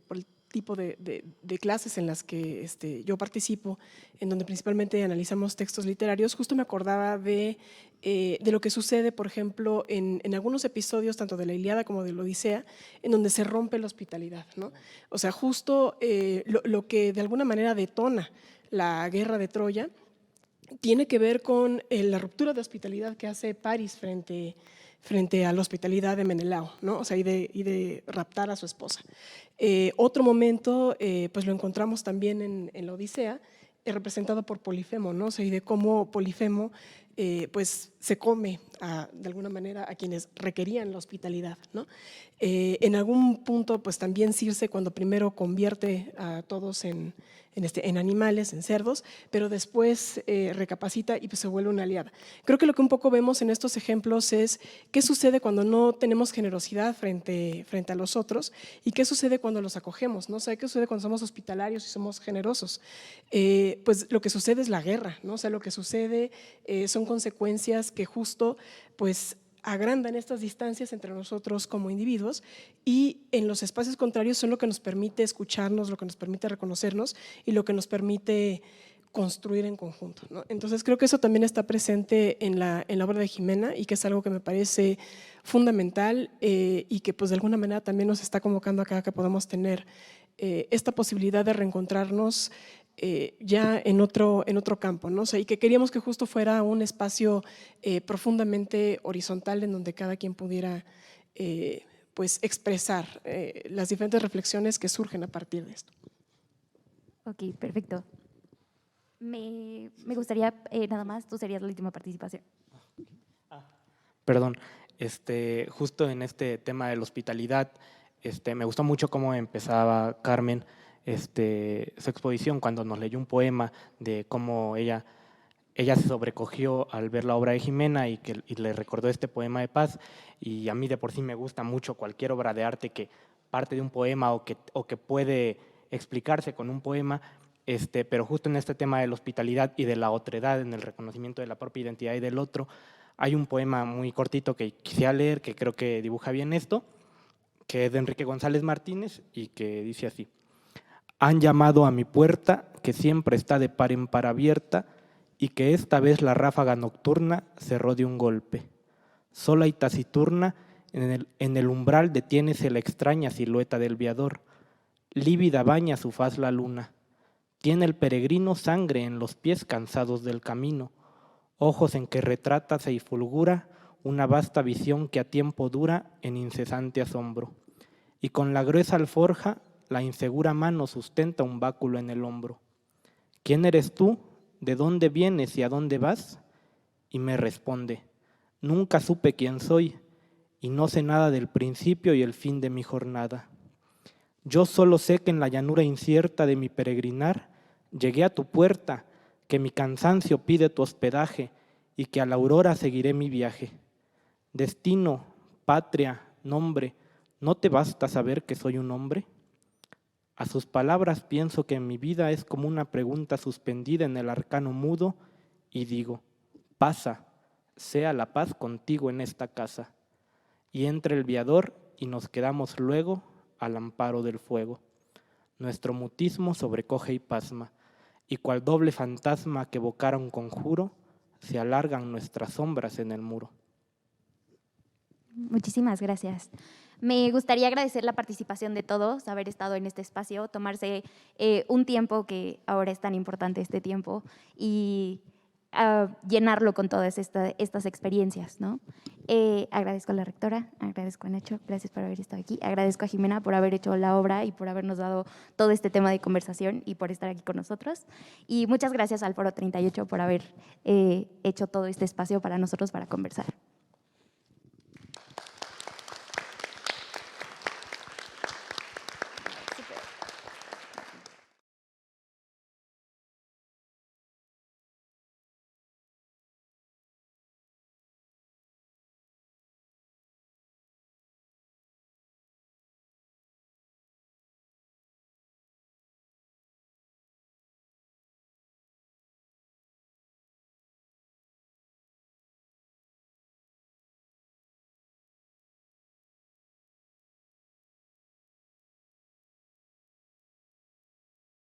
por el tipo de clases en las que yo participo, en donde principalmente analizamos textos literarios, justo me acordaba de lo que sucede, por ejemplo, en algunos episodios, tanto de la Ilíada como de la Odisea, en donde se rompe la hospitalidad, ¿no? O sea, justo lo que de alguna manera detona la guerra de Troya tiene que ver con la ruptura de hospitalidad que hace Paris frente a la hospitalidad de Menelao, ¿no? O sea, y de raptar a su esposa. Otro momento, pues lo encontramos también en la Odisea, representado por Polifemo, ¿no? O sea, y de cómo Polifemo pues se come de alguna manera a quienes requerían la hospitalidad, ¿no? En algún punto, pues también Circe, cuando primero convierte a todos en animales, en cerdos, pero después recapacita y pues se vuelve una aliada. Creo que lo que un poco vemos en estos ejemplos es qué sucede cuando no tenemos generosidad frente a los otros y qué sucede cuando los acogemos, ¿no? O sea, qué sucede cuando somos hospitalarios y somos generosos. Pues lo que sucede es la guerra, ¿no? O sea, lo que sucede son consecuencias que justo pues agrandan estas distancias entre nosotros como individuos y en los espacios contrarios son lo que nos permite escucharnos, lo que nos permite reconocernos y lo que nos permite construir en conjunto, ¿no? Entonces creo que eso también está presente en la obra de Jimena y que es algo que me parece fundamental y que pues de alguna manera también nos está convocando acá a que podamos tener esta posibilidad de reencontrarnos ya en otro campo, ¿no? O sea, y que queríamos que justo fuera un espacio profundamente horizontal en donde cada quien pudiera pues expresar las diferentes reflexiones que surgen a partir de esto.
Ok, perfecto. Me gustaría, nada más, tú serías la última participación.
Perdón, justo en este tema de la hospitalidad, me gustó mucho cómo empezaba Carmen su exposición cuando nos leyó un poema de cómo ella se sobrecogió al ver la obra de Jimena y le recordó este poema de Paz. Y a mí de por sí me gusta mucho cualquier obra de arte que parte de un poema o que puede explicarse con un poema, pero justo en este tema de la hospitalidad y de la otredad, en el reconocimiento de la propia identidad y del otro, hay un poema muy cortito que quisiera leer, que creo que dibuja bien esto, que es de Enrique González Martínez y que dice así: han llamado a mi puerta, que siempre está de par en par abierta, y que esta vez la ráfaga nocturna cerró de un golpe. Sola y taciturna, en el umbral detiénese la extraña silueta del viador. Lívida baña su faz la luna. Tiene el peregrino sangre en los pies cansados del camino, ojos en que retrátase y fulgura una vasta visión que a tiempo dura en incesante asombro. Y con la gruesa alforja la insegura mano sustenta un báculo en el hombro. ¿Quién eres tú? ¿De dónde vienes y a dónde vas? Y me responde: nunca supe quién soy, y no sé nada del principio y el fin de mi jornada. Yo solo sé que en la llanura incierta de mi peregrinar llegué a tu puerta, que mi cansancio pide tu hospedaje y que a la aurora seguiré mi viaje. Destino, patria, nombre, ¿no te basta saber que soy un hombre? A sus palabras pienso que mi vida es como una pregunta suspendida en el arcano mudo y digo, pasa, sea la paz contigo en esta casa. Y entra el viador y nos quedamos luego al amparo del fuego. Nuestro mutismo sobrecoge y pasma, y cual doble fantasma que evocara un conjuro, se alargan nuestras sombras en el muro.
Muchísimas gracias. Me gustaría agradecer la participación de todos, haber estado en este espacio, tomarse un tiempo que ahora es tan importante este tiempo y llenarlo con todas estas experiencias, ¿no? Agradezco a la rectora, agradezco a Nacho, gracias por haber estado aquí, agradezco a Jimena por haber hecho la obra y por habernos dado todo este tema de conversación y por estar aquí con nosotros. Y muchas gracias al Foro 38 por haber hecho todo este espacio para nosotros para conversar.